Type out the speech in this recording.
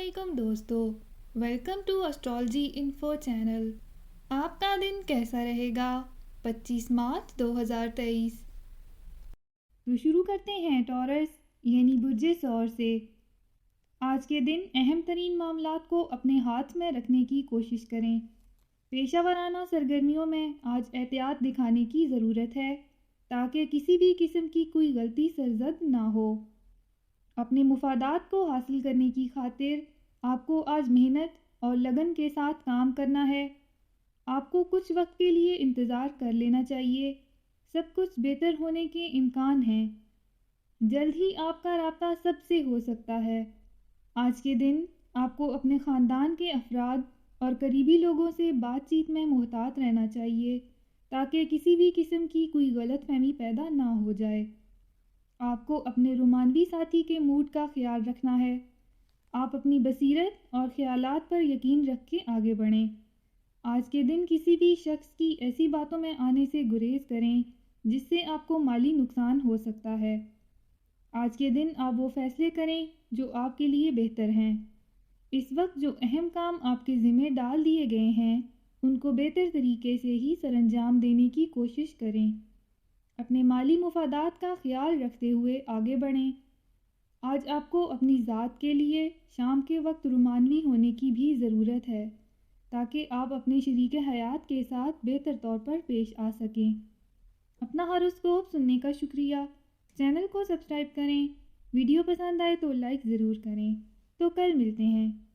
علیکم دوستو، welcome to astrology info channel. آپ کا دن کیسا رہے گا؟ 25 مارچ 2023۔ تو شروع کرتے ہیں ٹورس یعنی برج ثور سے۔ آج کے دن اہم ترین معاملات کو اپنے ہاتھ میں رکھنے کی کوشش کریں۔ پیشہ ورانہ سرگرمیوں میں آج احتیاط دکھانے کی ضرورت ہے تاکہ کسی بھی قسم کی کوئی غلطی سرزد نہ ہو۔ اپنے مفادات کو حاصل کرنے کی خاطر آپ کو آج محنت اور لگن کے ساتھ کام کرنا ہے۔ آپ کو کچھ وقت کے لیے انتظار کر لینا چاہیے، سب کچھ بہتر ہونے کے امکان ہیں۔ جلد ہی آپ کا رابطہ سب سے ہو سکتا ہے۔ آج کے دن آپ کو اپنے خاندان کے افراد اور قریبی لوگوں سے بات چیت میں محتاط رہنا چاہیے تاکہ کسی بھی قسم کی کوئی غلط فہمی پیدا نہ ہو جائے۔ آپ کو اپنے رومانوی ساتھی کے موڈ کا خیال رکھنا ہے۔ آپ اپنی بصیرت اور خیالات پر یقین رکھ کے آگے بڑھیں۔ آج کے دن کسی بھی شخص کی ایسی باتوں میں آنے سے گریز کریں جس سے آپ کو مالی نقصان ہو سکتا ہے۔ آج کے دن آپ وہ فیصلے کریں جو آپ کے لیے بہتر ہیں۔ اس وقت جو اہم کام آپ کے ذمہ ڈال دیے گئے ہیں ان کو بہتر طریقے سے ہی سر انجام دینے کی کوشش کریں۔ اپنے مالی مفادات کا خیال رکھتے ہوئے آگے بڑھیں۔ آج آپ کو اپنی ذات کے لیے شام کے وقت رومانوی ہونے کی بھی ضرورت ہے تاکہ آپ اپنے شریک حیات کے ساتھ بہتر طور پر پیش آ سکیں۔ اپنا ہاروسکوپ سننے کا شکریہ۔ چینل کو سبسکرائب کریں۔ ویڈیو پسند آئے تو لائک ضرور کریں۔ تو کل ملتے ہیں۔